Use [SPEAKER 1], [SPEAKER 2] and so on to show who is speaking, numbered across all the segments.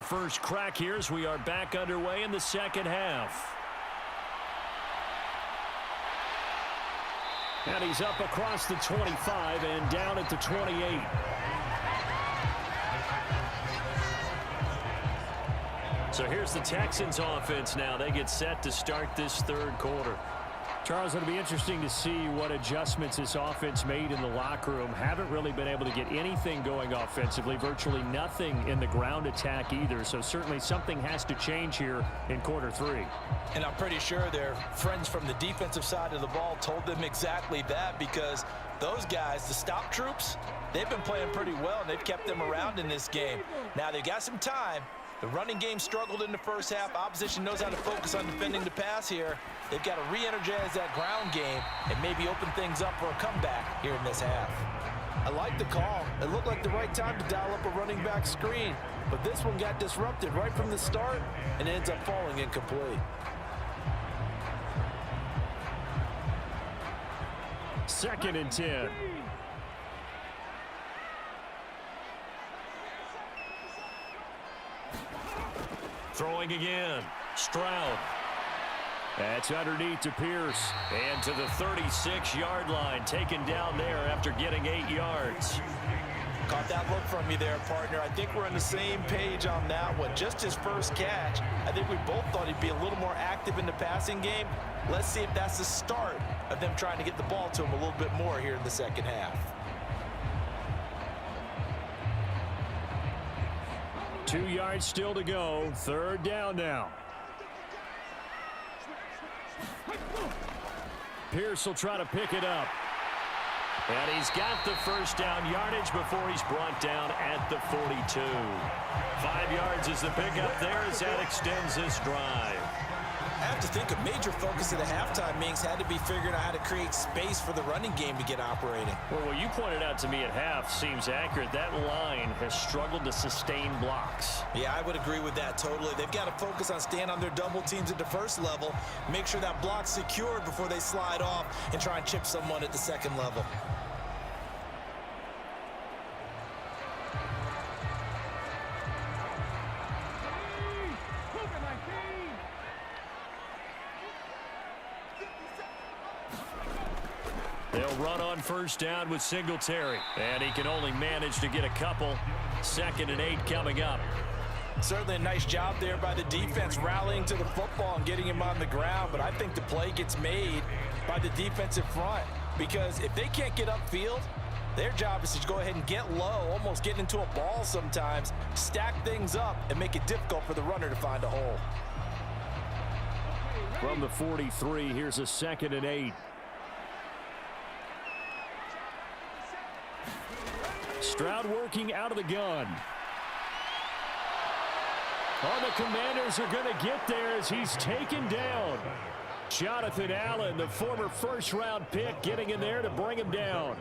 [SPEAKER 1] first crack here as we are back underway in the second half. And he's up across the 25 and down at the 28. So here's the Texans offense now. They get set to start this third quarter.
[SPEAKER 2] Charles, it'll be interesting to see what adjustments this offense made in the locker room. Haven't really been able to get anything going offensively, virtually nothing in the ground attack either. So certainly something has to change here in quarter three.
[SPEAKER 3] And I'm pretty sure their friends from the defensive side of the ball told them exactly that, because those guys, the stop troops, they've been playing pretty well, and they've kept them around in this game. Now they've got some time. The running game struggled in the first half. Opposition knows how to focus on defending the pass here. They've got to re-energize that ground game and maybe open things up for a comeback here in this half. I like the call. It looked like the right time to dial up a running back screen, but this one got disrupted right from the start and ends up falling incomplete.
[SPEAKER 2] Second and 10.
[SPEAKER 1] Throwing again. Stroud.
[SPEAKER 2] That's underneath to Pierce.
[SPEAKER 1] And to the 36-yard line. Taken down there after getting 8 yards.
[SPEAKER 3] Caught that look from you there, partner. I think we're on the same page on that one. Just his first catch. I think we both thought he'd be a little more active in the passing game. Let's see if that's the start of them trying to get the ball to him a little bit more here in the second half.
[SPEAKER 2] 2 yards still to go. Third down now. Pierce will try to pick it up.
[SPEAKER 1] And he's got the first down yardage before he's brought down at the 42. 5 yards is the pickup there as that extends this drive.
[SPEAKER 3] I have to think a major focus of the halftime meetings had to be figuring out how to create space for the running game to get operating.
[SPEAKER 1] Well, what you pointed out to me at half seems accurate. That line has struggled to sustain blocks.
[SPEAKER 3] Yeah, I would agree with that totally. They've got to focus on staying on their double teams at the first level, make sure that block's secured before they slide off and try and chip someone at the second level.
[SPEAKER 1] They'll run on first down with Singletary. And he can only manage to get a couple. 2nd and 8 coming up.
[SPEAKER 3] Certainly a nice job there by the defense rallying to the football and getting him on the ground. But I think the play gets made by the defensive front, because if they can't get upfield, their job is to go ahead and get low, almost get into a ball sometimes, stack things up, and make it difficult for the runner to find a hole.
[SPEAKER 2] From the 43, here's a 2nd and 8. Stroud working out of the gun. Oh, the Commanders are going to get there as he's taken down. Jonathan Allen, the former first-round pick, getting in there to bring him down.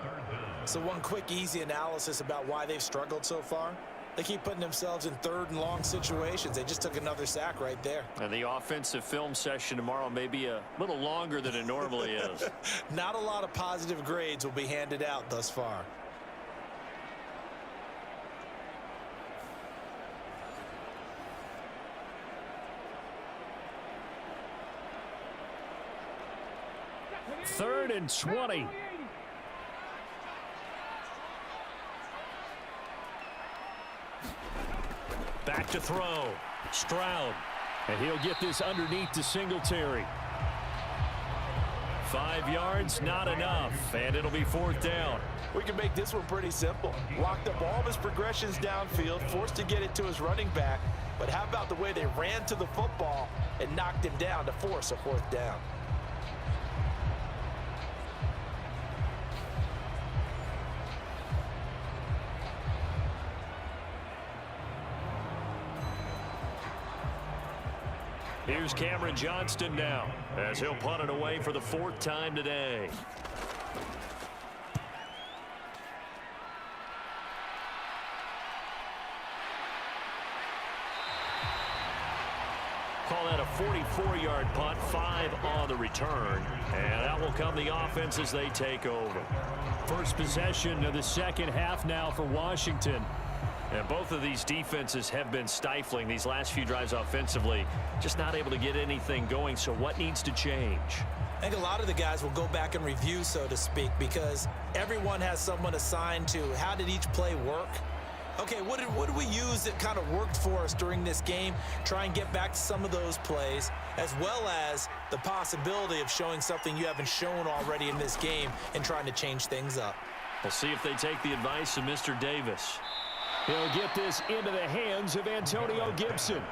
[SPEAKER 3] So one quick, easy analysis about why they've struggled so far. They keep putting themselves in third and long situations. They just took another sack right there.
[SPEAKER 1] And the offensive film session tomorrow may be a little longer than it normally is.
[SPEAKER 3] Not a lot of positive grades will be handed out thus far.
[SPEAKER 2] Third and 20.
[SPEAKER 1] Back to throw. Stroud.
[SPEAKER 2] And he'll get this underneath to Singletary.
[SPEAKER 1] 5 yards, not enough. And it'll be 4th down.
[SPEAKER 3] We can make this one pretty simple. Locked up all of his progressions downfield, forced to get it to his running back. But how about the way they ran to the football and knocked him down to force a 4th down?
[SPEAKER 1] Here's Cameron Johnston now as he'll punt it away for the 4th time today. Call that a 44-yard punt, 5 on the return. And that will come the offense as they take over.
[SPEAKER 2] First possession of the second half now for Washington. And both of these defenses have been stifling these last few drives offensively. Just not able to get anything going. So what needs to change?
[SPEAKER 3] I think a lot of the guys will go back and review, so to speak, because everyone has someone assigned to how did each play work. Okay, what did we use that kind of worked for us during this game? Try and get back to some of those plays, as well as the possibility of showing something you haven't shown already in this game and trying to change things up.
[SPEAKER 2] We'll see if they take the advice of Mr. Davis. He'll get this into the hands of Antonio Gibson.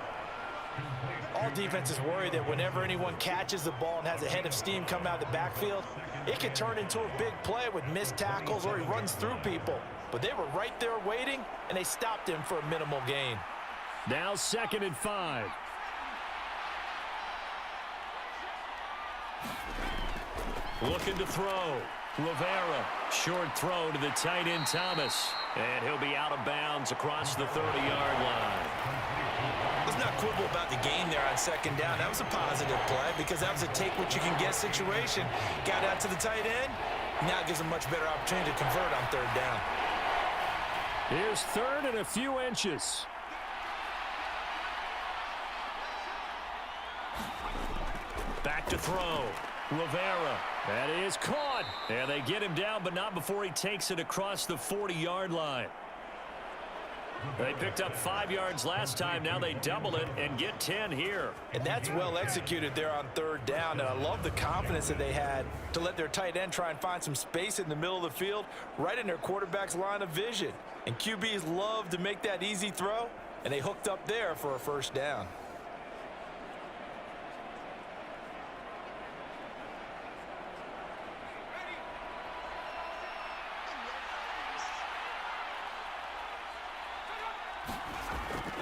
[SPEAKER 3] All defenses worry that whenever anyone catches the ball and has a head of steam come out of the backfield, it could turn into a big play with missed tackles or he runs through people. But they were right there waiting, and they stopped him for a minimal gain.
[SPEAKER 2] Now 2nd and 5. Looking to throw. Rivera, short throw to the tight end Thomas. And he'll be out of bounds across the 30-yard line.
[SPEAKER 3] Let's not quibble about the gain there on 2nd down. That was a positive play because that was a take-what-you-can-get situation. Got out to the tight end. Now it gives them much better opportunity to convert on 3rd down.
[SPEAKER 2] Here's 3rd and a few inches. Back to throw. Rivera. That is caught. And they get him down, but not before he takes it across the 40-yard line. They picked up 5 yards last time. Now they double it and get 10 here.
[SPEAKER 3] And that's well executed there on 3rd down. And I love the confidence that they had to let their tight end try and find some space in the middle of the field, right in their quarterback's line of vision. And QBs love to make that easy throw, and they hooked up there for a 1st down.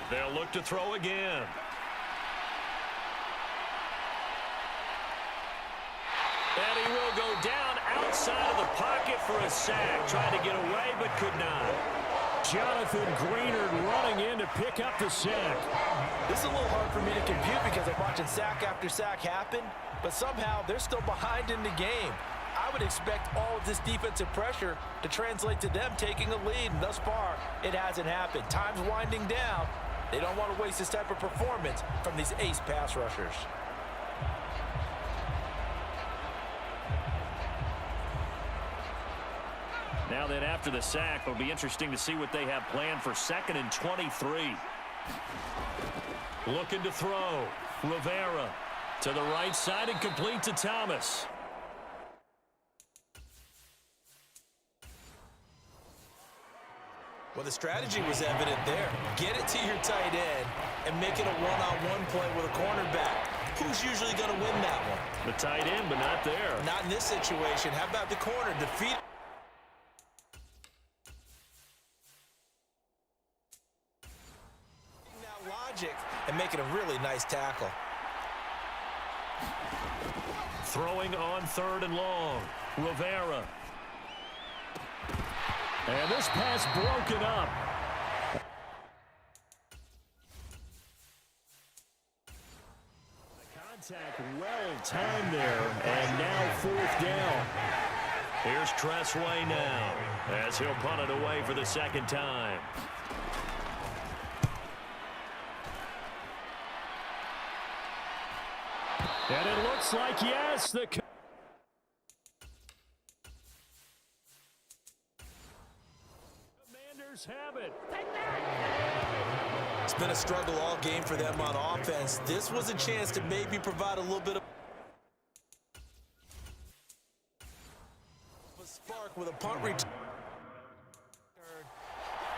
[SPEAKER 2] They'll look to throw again. And he will go down outside of the pocket for a sack. Trying to get away, but could not. Jonathan Greenard running in to pick up the sack.
[SPEAKER 3] This is a little hard for me to compute because I'm watching sack after sack happen, but somehow they're still behind in the game. I would expect all of this defensive pressure to translate to them taking a lead, and thus far, it hasn't happened. Time's winding down. They don't want to waste this type of performance from these ace pass rushers.
[SPEAKER 2] Now then, after the sack, it'll be interesting to see what they have planned for 2nd and 23. Looking to throw. Rivera to the right side and complete to Thomas.
[SPEAKER 3] Well, the strategy was evident there. Get it to your tight end and make it a one-on-one play with a cornerback. Who's usually going to win that one?
[SPEAKER 2] The tight end, but not there.
[SPEAKER 3] Not in this situation. How about the corner? Defeat. Now logic and making a really nice tackle.
[SPEAKER 2] Throwing on 3rd and long. Rivera. And this pass broken up. The contact well timed there. And now 4th down. Here's Tressway now as he'll punt it away for the 2nd time. And it looks like, yes, the Commanders have it.
[SPEAKER 3] It's been a struggle all game for them on offense. This was a chance to maybe provide a little bit of a spark with a punt return.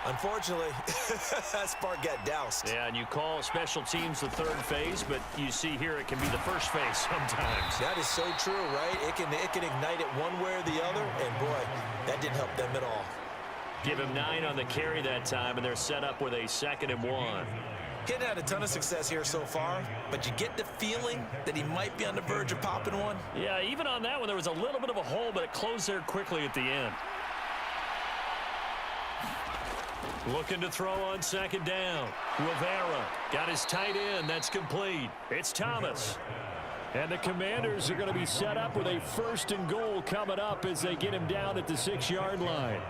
[SPEAKER 3] Unfortunately, that spark got doused.
[SPEAKER 2] Yeah, and you call special teams the 3rd phase, but you see here it can be the 1st phase sometimes.
[SPEAKER 3] That is so true, right? It can ignite it one way or the other, and boy, that didn't help them at all.
[SPEAKER 2] Give him 9 on the carry that time, and they're set up with a 2nd and 1.
[SPEAKER 3] He hadn't had a ton of success here so far, but you get the feeling that he might be on the verge of popping one.
[SPEAKER 2] Yeah, even on that one, there was a little bit of a hole, but it closed there quickly at the end. Looking to throw on 2nd down. Rivera got his tight end. That's complete. It's Thomas. And the Commanders are going to be set up with a 1st and goal coming up as they get him down at the 6-yard line.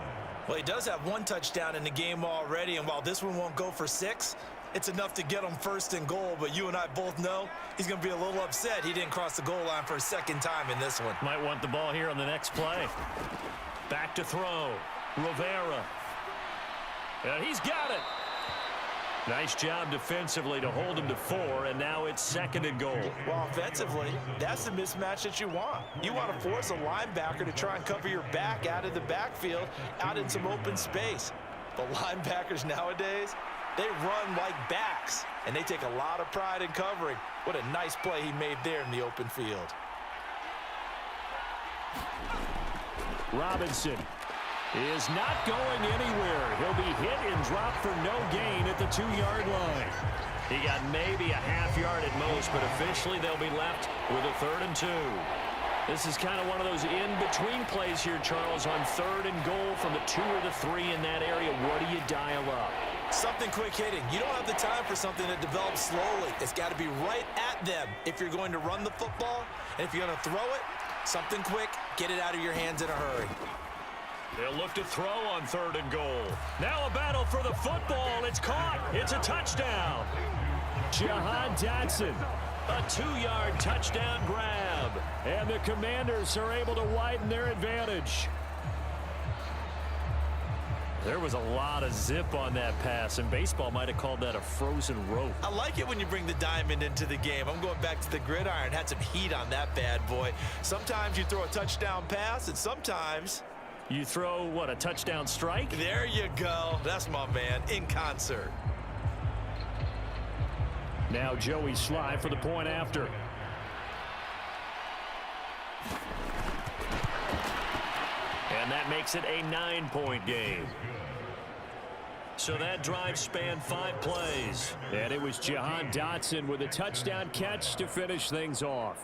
[SPEAKER 3] Well, he does have one touchdown in the game already, and while this one won't go for 6, it's enough to get him first and goal. But you and I both know he's going to be a little upset he didn't cross the goal line for a second time in this one.
[SPEAKER 2] Might want the ball here on the next play. Back to throw. Rivera. And he's got it. Nice job defensively to hold him to 4, and now it's 2nd and goal.
[SPEAKER 3] Well, offensively, that's the mismatch that you want. You want to force a linebacker to try and cover your back out of the backfield, out in some open space. But linebackers nowadays, they run like backs, and they take a lot of pride in covering. What a nice play he made there in the open field.
[SPEAKER 2] Robinson is not going anywhere. He'll be hit and dropped for no gain at the 2-yard line. He got maybe a half yard at most, but officially they'll be left with a 3rd and 2. This is kind of one of those in-between plays here, Charles, on 3rd and goal from the 2 or the 3 in that area. What do you dial up?
[SPEAKER 3] Something quick hitting. You don't have the time for something that develops slowly. It's got to be right at them if you're going to run the football. And if you're going to throw it, something quick, get it out of your hands in a hurry.
[SPEAKER 2] They'll look to throw on 3rd and goal. Now a battle for the football. It's caught. It's a touchdown. Jahan Dotson. A 2-yard touchdown grab. And the Commanders are able to widen their advantage. There was a lot of zip on that pass, and baseball might have called that a frozen rope.
[SPEAKER 3] I like it when you bring the diamond into the game. I'm going back to the gridiron. Had some heat on that bad boy. Sometimes you throw a touchdown pass, and sometimes
[SPEAKER 2] you throw, what, a touchdown strike?
[SPEAKER 3] There you go. That's my man, in concert.
[SPEAKER 2] Now Joey Sly for the point after. And that makes it a 9-point game. So that drive spanned 5 plays. And it was Jahan Dotson with a touchdown catch to finish things off.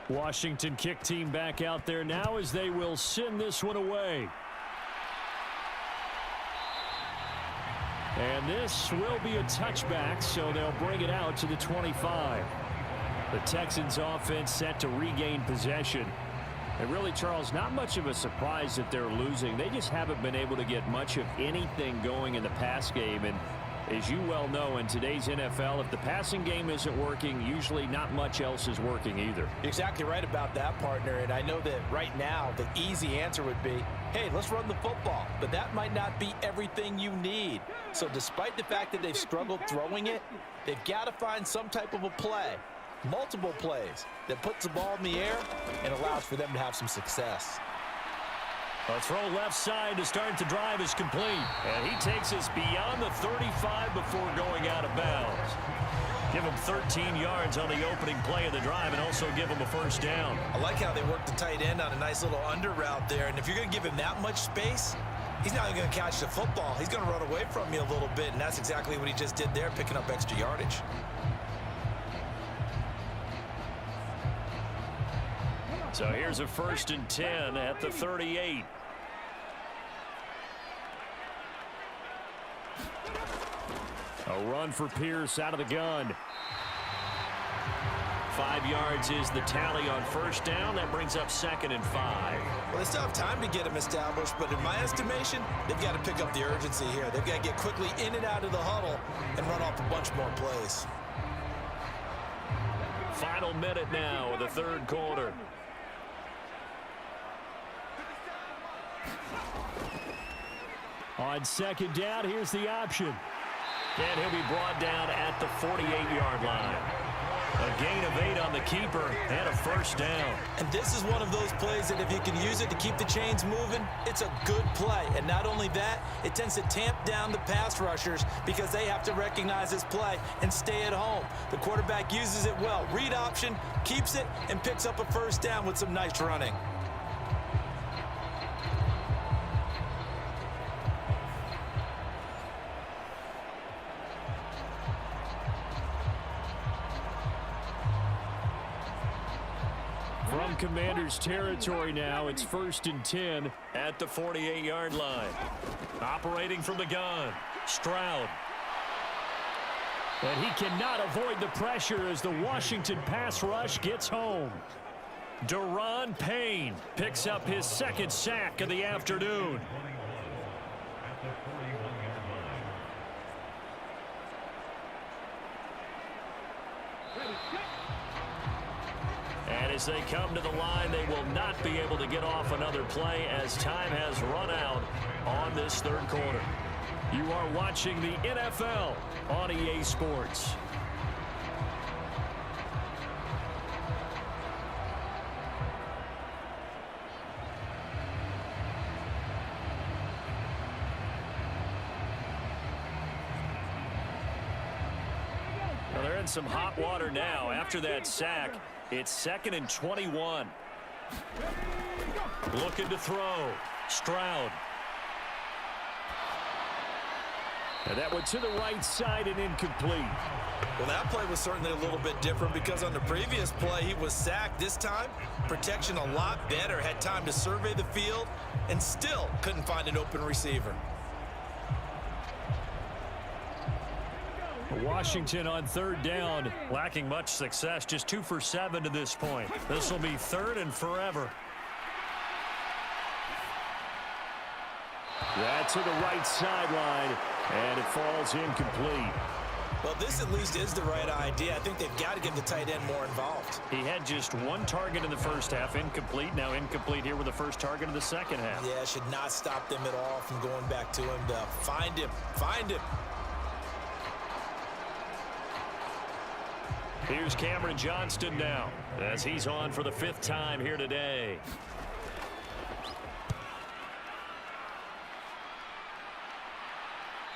[SPEAKER 2] Washington kick team back out there now as they will send this one away. And this will be a touchback, so they'll bring it out to the 25. The Texans offense set to regain possession. And really, Charles, not much of a surprise that they're losing. They just haven't been able to get much of anything going in the pass game. And as you well know, in today's NFL, if the passing game isn't working, usually not much else is working either.
[SPEAKER 3] You're exactly right about that, partner. And I know that right now the easy answer would be, hey, let's run the football. But that might not be everything you need. So despite the fact that they've struggled throwing it, they've got to find some type of a play, multiple plays, that puts the ball in the air and allows for them to have some success.
[SPEAKER 2] A throw left side to start the drive is complete. And he takes us beyond the 35 before going out of bounds. Give him 13 yards on the opening play of the drive and also give him a first down.
[SPEAKER 3] I like how they worked the tight end on a nice little under route there. And if you're going to give him that much space, he's not going to catch the football. He's going to run away from you a little bit. And that's exactly what he just did there, picking up extra yardage.
[SPEAKER 2] So here's a 1st and 10 at the 38. A run for Pierce out of the gun. 5 yards is the tally on first down. That brings up 2nd and 5.
[SPEAKER 3] Well, they still have time to get him established, but in my estimation, they've got to pick up the urgency here. They've got to get quickly in and out of the huddle and run off a bunch more plays.
[SPEAKER 2] Final minute now of the 3rd quarter. On 2nd down, here's the option. And he'll be brought down at the 48-yard line. A gain of 8 on the keeper and a first down.
[SPEAKER 3] And this is one of those plays that if you can use it to keep the chains moving, it's a good play. And not only that, it tends to tamp down the pass rushers because they have to recognize this play and stay at home. The quarterback uses it well. Read option, keeps it, and picks up a first down with some nice running.
[SPEAKER 2] Commaders territory now. It's 1st and 10
[SPEAKER 1] at the 48-yard line. Operating from the gun, Stroud.
[SPEAKER 2] And he cannot avoid the pressure as the Washington pass rush gets home. Daron Payne picks up his 2nd sack of the afternoon. And as they come to the line, they will not be able to get off another play as time has run out on this 3rd quarter. You are watching the NFL on EA Sports. Well, they're in some hot water now. After that sack, it's 2nd and 21. Looking to throw. Stroud. And that went to the right side and incomplete.
[SPEAKER 3] Well, that play was certainly a little bit different because on the previous play, he was sacked. This time, protection a lot better. Had time to survey the field and still couldn't find an open receiver.
[SPEAKER 2] Washington on 3rd down.
[SPEAKER 1] Lacking much success, just 2 for 7 to this point. This will be 3rd and forever.
[SPEAKER 2] That's to the right sideline, and it falls incomplete.
[SPEAKER 3] Well, this at least is the right idea. I think they've got to get the tight end more involved.
[SPEAKER 2] He had just 1 target in the first half, incomplete. Now incomplete here with the first target in the second half.
[SPEAKER 3] Yeah, should not stop them at all from going back to him to find him. Find him.
[SPEAKER 2] Here's Cameron Johnston now as he's on for the 5th time here today.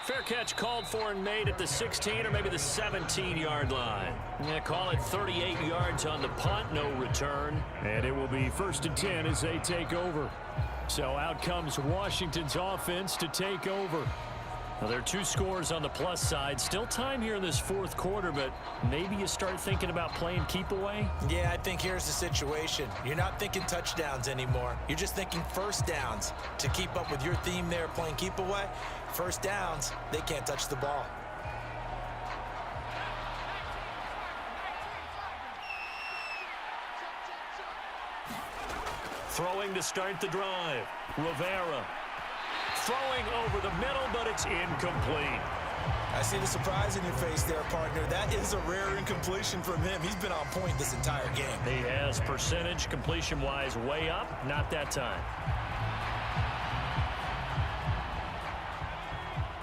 [SPEAKER 2] Fair catch called for and made at the 16 or maybe the 17-yard line. Yeah, call it 38 yards on the punt, no return. And it will be 1st and 10 as they take over. So out comes Washington's offense to take over. Well, there are 2 scores on the plus side. Still time here in this 4th quarter, but maybe you start thinking about playing keep away?
[SPEAKER 3] Yeah, I think here's the situation. You're not thinking touchdowns anymore. You're just thinking first downs. To keep up with your theme there, playing keep away, first downs, they can't touch the ball.
[SPEAKER 1] Throwing to start the drive. Rivera.
[SPEAKER 2] Throwing over the middle, but it's incomplete.
[SPEAKER 3] I see the surprise in your face there, partner. That is a rare incompletion from him. He's been on point this entire game.
[SPEAKER 2] He has percentage completion-wise way up, not that time.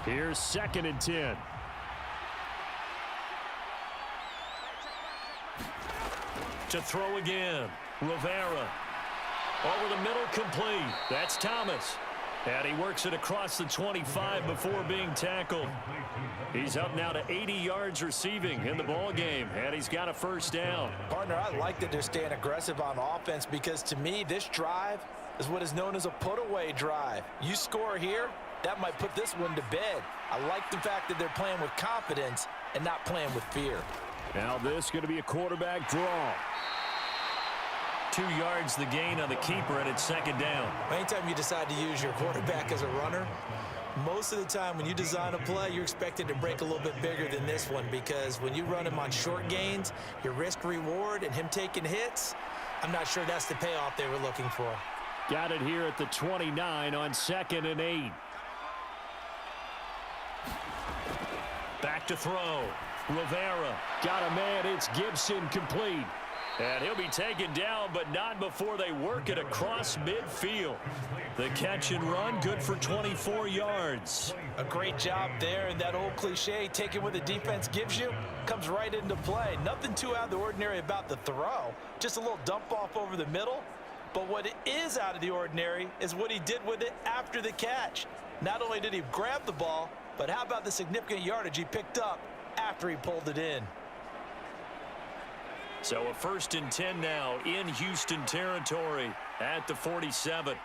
[SPEAKER 2] Here's 2nd and 10.
[SPEAKER 1] To throw again. Rivera. Over the middle, complete. That's Thomas. And he works it across the 25 before being tackled. He's up now to 80 yards receiving in the ball game, and he's got a 1st down.
[SPEAKER 3] Partner, I like that they're staying aggressive on offense because to me, this drive is what is known as a put-away drive. You score here, that might put this one to bed. I like the fact that they're playing with confidence and not playing with fear.
[SPEAKER 2] Now this is going to be a quarterback draw.
[SPEAKER 1] 2 yards the gain on the keeper, and it's 2nd down.
[SPEAKER 3] Anytime you decide to use your quarterback as a runner, most of the time when you design a play, you're expected to break a little bit bigger than this one because when you run him on short gains, your risk-reward and him taking hits, I'm not sure that's the payoff they were looking for.
[SPEAKER 2] Got it here at the 29 on 2nd and 8.
[SPEAKER 1] Back to throw. Rivera.
[SPEAKER 2] Got a man. It's Gibson, complete.
[SPEAKER 1] And he'll be taken down, but not before they work it across midfield. The catch and run, good for 24 yards.
[SPEAKER 3] A great job there, and that old cliche, taking what the defense gives you, comes right into play. Nothing too out of the ordinary about the throw, just a little dump off over the middle. But what is out of the ordinary is what he did with it after the catch. Not only did he grab the ball, but how about the significant yardage he picked up after he pulled it in.
[SPEAKER 1] So a 1st and 10 now in Houston territory at the 47.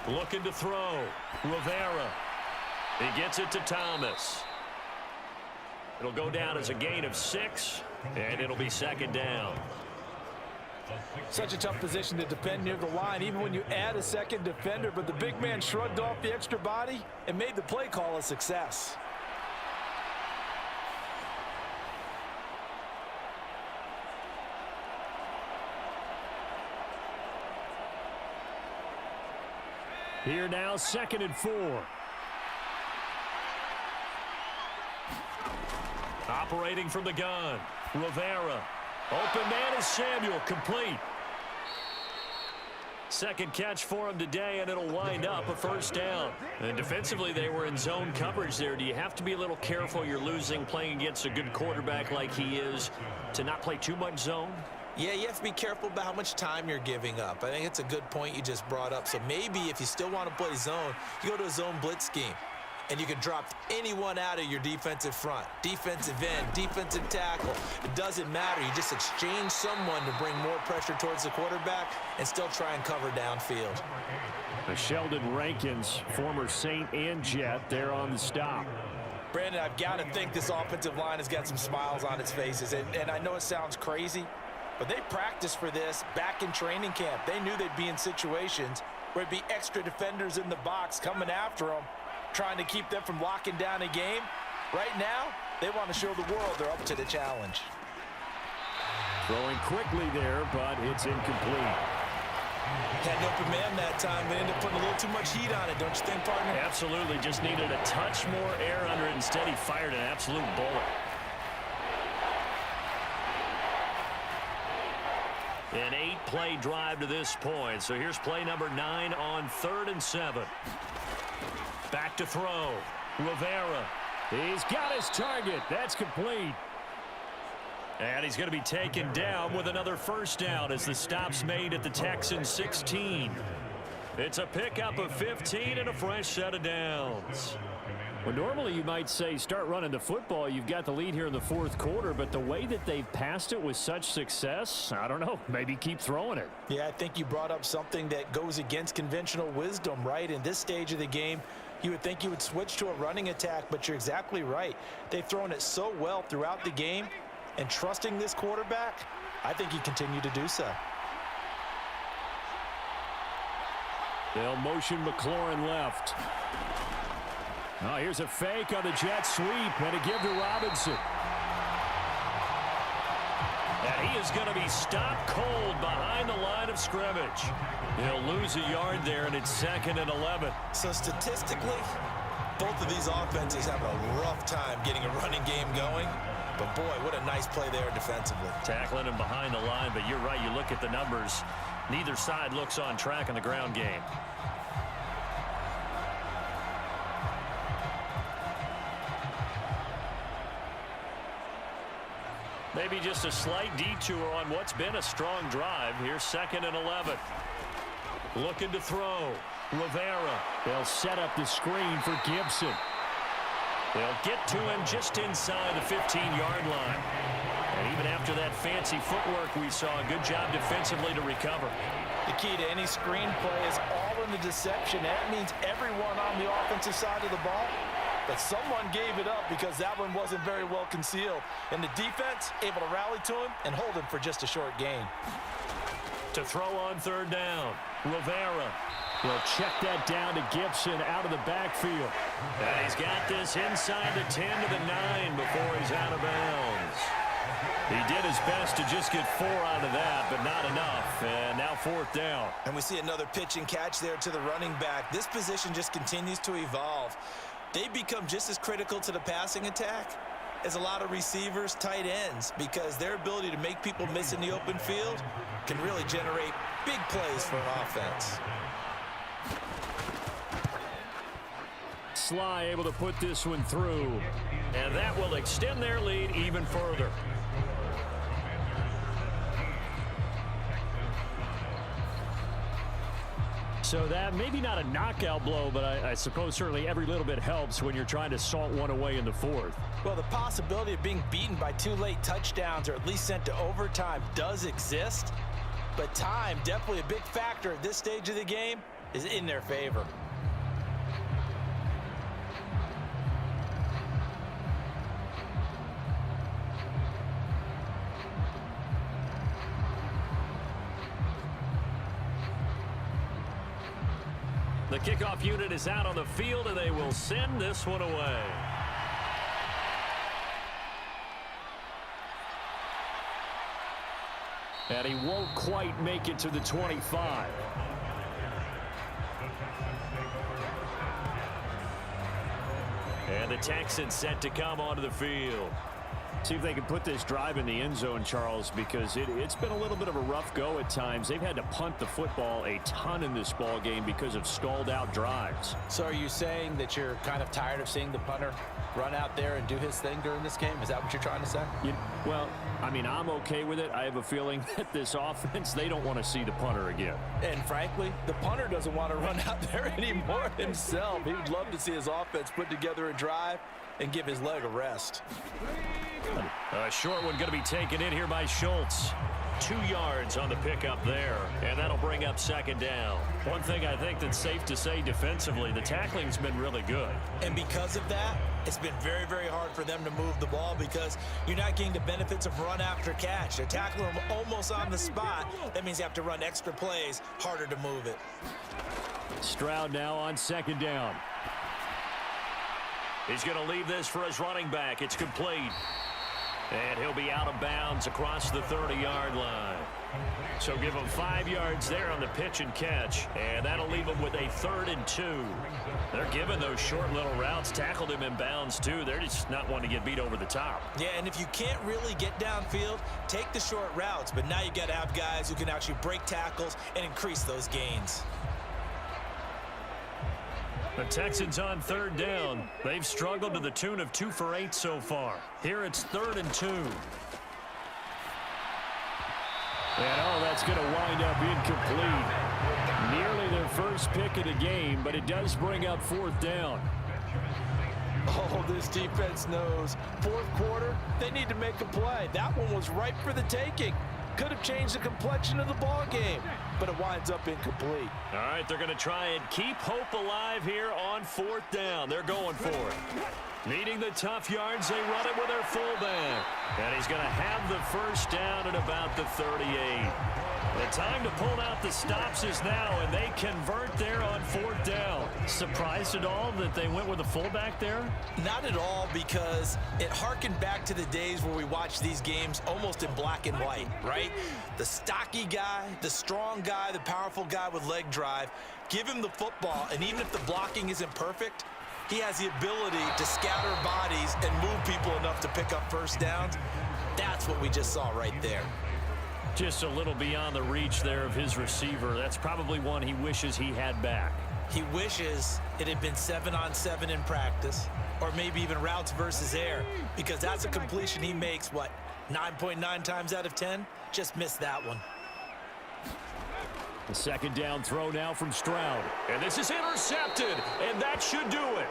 [SPEAKER 1] Looking to throw. Rivera. He gets it to Thomas. It'll go down as a gain of 6, and it'll be 2nd down.
[SPEAKER 3] Such a tough position to defend near the line, even when you add a second defender, but the big man shrugged off the extra body and made the play call a success.
[SPEAKER 2] Here now, 2nd and 4.
[SPEAKER 1] Operating from the gun, Rivera. Open man is Samuel, complete. Second catch for him today, and it'll wind up a first down. And defensively, they were in zone coverage there. Do you have to be a little careful? You're losing, playing against a good quarterback like he is, to not play too much zone?
[SPEAKER 3] Yeah, you have to be careful about how much time you're giving up. I think it's a good point you just brought up. So maybe if you still want to play zone, you go to a zone blitz scheme. And you can drop anyone out of your defensive front. Defensive end, defensive tackle. It doesn't matter. You just exchange someone to bring more pressure towards the quarterback and still try and cover downfield.
[SPEAKER 2] Sheldon Rankins, former Saint and Jet, there on the stop.
[SPEAKER 3] Brandon, I've got to think this offensive line has got some smiles on its faces. And I know it sounds crazy, but they practiced for this back in training camp. They knew they'd be in situations where it'd be extra defenders in the box coming after them, trying to keep them from locking down a game. Right now, they want to show the world they're up to the challenge.
[SPEAKER 2] Throwing quickly there, but it's incomplete.
[SPEAKER 3] Had an open man that time, but ended up putting a little too much heat on it, don't you think, partner?
[SPEAKER 1] Absolutely. Just needed a touch more air under it. Instead, he fired an absolute bullet. An 8-play drive to this point. So here's play number 9 on 3rd and 7. Back to throw. Rivera.
[SPEAKER 2] He's got his target. That's complete.
[SPEAKER 1] And he's going to be taken down with another first down as the stop's made at the Texans 16. It's a pickup of 15 and a fresh set of downs.
[SPEAKER 2] Well, normally you might say start running the football. You've got the lead here in the 4th quarter, but the way that they've passed it with such success, I don't know, maybe keep throwing it.
[SPEAKER 3] Yeah, I think you brought up something that goes against conventional wisdom, right? In this stage of the game, you would think you would switch to a running attack, but you're exactly right. They've thrown it so well throughout the game, and trusting this quarterback, I think you continue to do so.
[SPEAKER 2] They'll motion McLaurin left. Oh, here's a fake on the jet sweep, and a give to Robinson.
[SPEAKER 1] And he is going to be stopped cold behind the line of scrimmage. He'll lose a yard there, and it's 2nd and 11.
[SPEAKER 3] So statistically, both of these offenses have a rough time getting a running game going. But boy, what a nice play there defensively.
[SPEAKER 1] Tackling him behind the line, but you're right. You look at the numbers. Neither side looks on track in the ground game. Maybe just a slight detour on what's been a strong drive. Here's 2nd and 11. Looking to throw. Rivera.
[SPEAKER 2] They'll set up the screen for Gibson.
[SPEAKER 1] They'll get to him just inside the 15-yard line. And even after that fancy footwork we saw, a good job defensively to recover.
[SPEAKER 3] The key to any screen play is all in the deception. That means everyone on the offensive side of the ball. But someone gave it up because that one wasn't very well concealed. And the defense able to rally to him and hold him for just a short gain.
[SPEAKER 1] To throw on 3rd down, Rivera.
[SPEAKER 2] He'll check that down to Gibson out of the backfield.
[SPEAKER 1] And he's got this inside the 10 to the 9 before he's out of bounds. He did his best to just get 4 out of that, but not enough. And now 4th down.
[SPEAKER 3] And we see another pitch and catch there to the running back. This position just continues to evolve. They become just as critical to the passing attack as a lot of receivers, tight ends, because their ability to make people miss in the open field can really generate big plays for an offense.
[SPEAKER 2] Sly able to put this one through.
[SPEAKER 1] And that will extend their lead even further.
[SPEAKER 2] So that maybe not a knockout blow, but I suppose certainly every little bit helps when you're trying to salt one away in the 4th.
[SPEAKER 3] Well, the possibility of being beaten by 2 late touchdowns or at least sent to overtime does exist. But time, definitely a big factor at this stage of the game, is in their favor.
[SPEAKER 1] The kickoff unit is out on the field, and they will send this one away.
[SPEAKER 2] And he won't quite make it to the 25.
[SPEAKER 1] And the Texans set to come onto the field.
[SPEAKER 2] See if they can put this drive in the end zone, Charles, because it's been a little bit of a rough go at times. They've had to punt the football a ton in this ball game because of stalled out drives.
[SPEAKER 3] So are you saying that you're kind of tired of seeing the punter run out there and do his thing during this game? Is that what you're trying to say?
[SPEAKER 2] Well, I mean, I'm okay with it. I have a feeling that this offense, they don't want to see the punter again.
[SPEAKER 3] And frankly, the punter doesn't want to run out there anymore himself. He would love to see his offense put together a drive and give his leg a rest.
[SPEAKER 1] A short one going to be taken in here by Schultz. 2 yards on the pickup there, and that'll bring up second down. One thing I think that's safe to say defensively, the tackling's been really good.
[SPEAKER 3] And because of that, it's been very, very hard for them to move the ball because you're not getting the benefits of run after catch. They're tackling them almost on the spot. That means you have to run extra plays, harder to move it.
[SPEAKER 2] Stroud now on second down.
[SPEAKER 1] He's going to leave this for his running back. It's complete. And he'll be out of bounds across the 30-yard line. So give him 5 yards there on the pitch and catch. And that'll leave him with a 3rd and 2. They're giving those short little routes. Tackled him in bounds, too. They're just not wanting to get beat over the top.
[SPEAKER 3] Yeah, and if you can't really get downfield, take the short routes. But now you got to have guys who can actually break tackles and increase those gains.
[SPEAKER 1] The Texans on 3rd down. They've struggled to the tune of 2 for 8 so far. Here it's 3rd and 2.
[SPEAKER 2] And that's going to wind up incomplete. Nearly their first pick of the game, but it does bring up 4th down.
[SPEAKER 3] Oh, this defense knows. 4th quarter, they need to make a play. That one was ripe for the taking. Could have changed the complexion of the ball game, but it winds up incomplete.
[SPEAKER 1] All right, they're going to try and keep hope alive here on 4th down. They're going for it. Needing the tough yards, they run it with their fullback. And he's going to have the first down at about the 38. The time to pull out the stops is now, and they convert there on 4th down. Surprised at all that they went with a fullback there?
[SPEAKER 3] Not at all, because it harkened back to the days where we watched these games almost in black and white, right? The stocky guy, the strong guy, the powerful guy with leg drive, give him the football, and even if the blocking isn't perfect, he has the ability to scatter bodies and move people enough to pick up first downs. That's what we just saw right there.
[SPEAKER 1] Just a little beyond the reach there of his receiver. That's probably one he wishes he had back.
[SPEAKER 3] He wishes it had been 7-on-7 in practice, or maybe even routes versus air, because that's a completion he makes, 9.9 times out of 10? Just missed that one.
[SPEAKER 2] The second down throw now from Stroud.
[SPEAKER 1] And this is intercepted, and that should do it.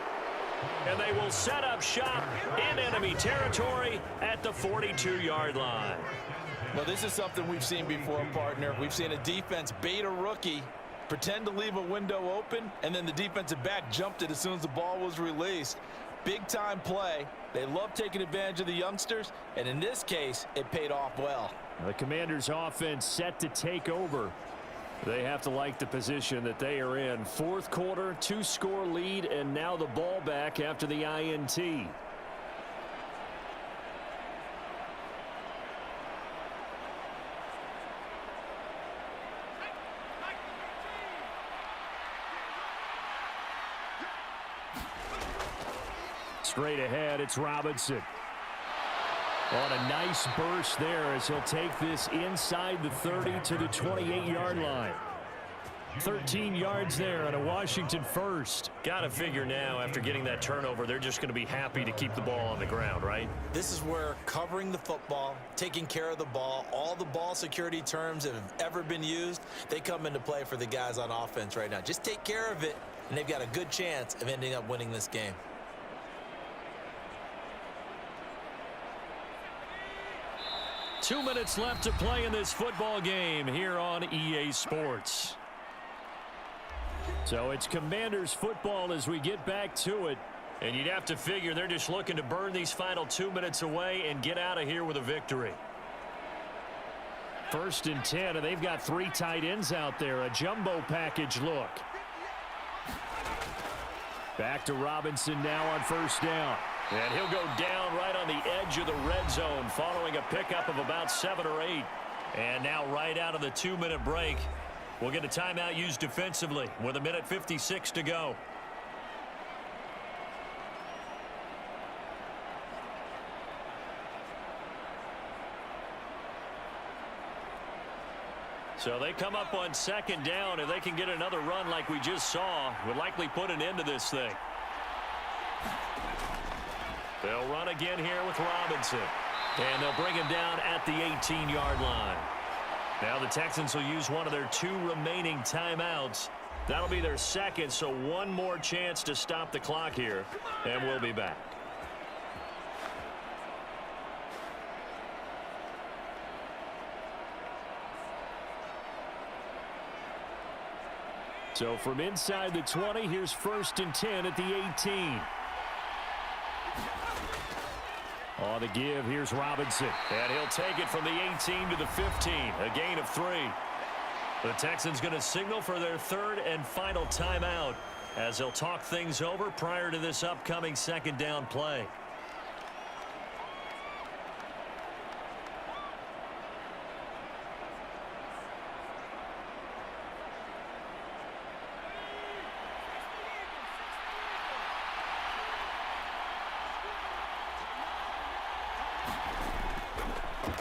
[SPEAKER 1] And they will set up shop in enemy territory at the 42-yard line.
[SPEAKER 3] Well, this is something we've seen before, partner. We've seen a defense bait a rookie, pretend to leave a window open, and then the defensive back jumped it as soon as the ball was released. Big-time play. They love taking advantage of the youngsters, and in this case, it paid off well.
[SPEAKER 2] The Commanders' offense set to take over. They have to like the position that they are in. 4th quarter, 2-score lead, and now the ball back after the INT. Straight ahead, it's Robinson. On a nice burst there as he'll take this inside the 30 to the 28-yard line. 13 yards there on a Washington first.
[SPEAKER 1] Got to figure now, after getting that turnover, they're just going to be happy to keep the ball on the ground, right?
[SPEAKER 3] This is where covering the football, taking care of the ball, all the ball security terms that have ever been used, they come into play for the guys on offense right now. Just take care of it, and they've got a good chance of ending up winning this game.
[SPEAKER 1] Two minutes left to play in this football game here on EA Sports.
[SPEAKER 2] So it's Commanders football as we get back to it.
[SPEAKER 1] And you'd have to figure they're just looking to burn these final 2 minutes away and get out of here with a victory.
[SPEAKER 2] 1st and 10, and they've got 3 tight ends out there. A jumbo package look. Back to Robinson now on first down.
[SPEAKER 1] And he'll go down right on the edge of the red zone following a pickup of about 7 or 8. And now right out of the 2-minute break, we'll get a timeout used defensively with 1:56 to go. So they come up on second down. If they can get another run like we just saw, would likely put an end to this thing. They'll run again here with Robinson. And they'll bring him down at the 18-yard line. Now the Texans will use one of their 2 remaining timeouts. That'll be their second, so one more chance to stop the clock here. And we'll be back.
[SPEAKER 2] So from inside the 20, here's 1st and 10 at the 18. On the give, here's Robinson.
[SPEAKER 1] And he'll take it from the 18 to the 15, a gain of 3. The Texans going to signal for their 3rd and final timeout as they'll talk things over prior to this upcoming 2nd down play.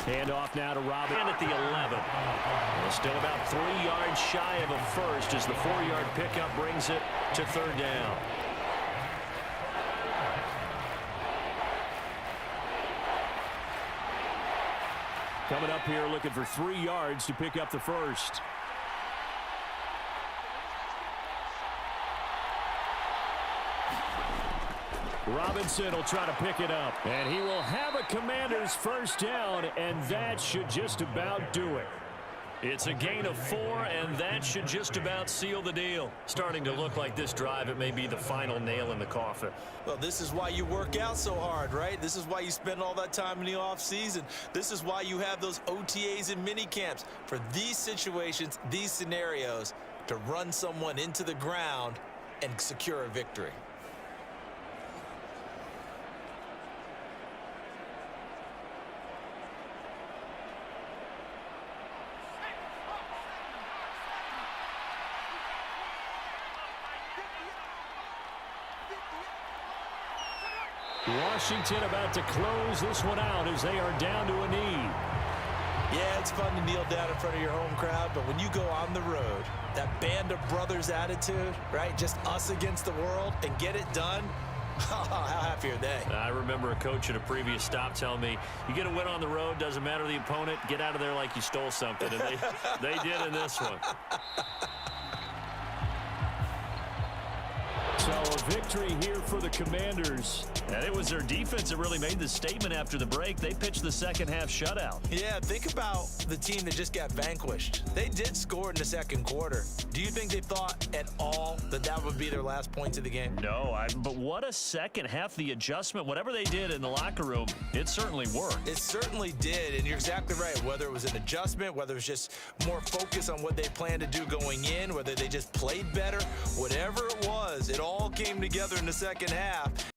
[SPEAKER 2] Hand off now to Robinson.
[SPEAKER 1] And at the 11. Well, still about 3 yards shy of a first as the 4-yard pickup brings it to 3rd down.
[SPEAKER 2] Coming up here looking for 3 yards to pick up the first. Robinson will try to pick it up. And he will have a Commander's first down, and that should just about do it.
[SPEAKER 1] It's a gain of 4, and that should just about seal the deal. Starting to look like this drive, it may be the final nail in the coffin.
[SPEAKER 3] Well, this is why you work out so hard, right? This is why you spend all that time in the offseason. This is why you have those OTAs and mini camps. For these situations, these scenarios, to run someone into the ground and secure a victory.
[SPEAKER 2] Washington about to close this one out as they are down to a knee.
[SPEAKER 3] Yeah, it's fun to kneel down in front of your home crowd, but when you go on the road, that band of brothers attitude, right? Just us against the world and get it done. How happy are they?
[SPEAKER 1] I remember a coach at a previous stop telling me, you get a win on the road, doesn't matter the opponent, get out of there like you stole something. And they did in this one.
[SPEAKER 2] So a victory here for the Commanders.
[SPEAKER 1] And it was their defense that really made the statement after the break. They pitched the second half shutout.
[SPEAKER 3] Yeah, think about the team that just got vanquished. They did score in the second quarter. Do you think they thought at all that that would be their last points of the game?
[SPEAKER 1] No, but what a second half. The adjustment, whatever they did in the locker room, it certainly worked.
[SPEAKER 3] It certainly did, and you're exactly right. Whether it was an adjustment, whether it was just more focus on what they planned to do going in, whether they just played better, whatever it was, it all came together in the second half.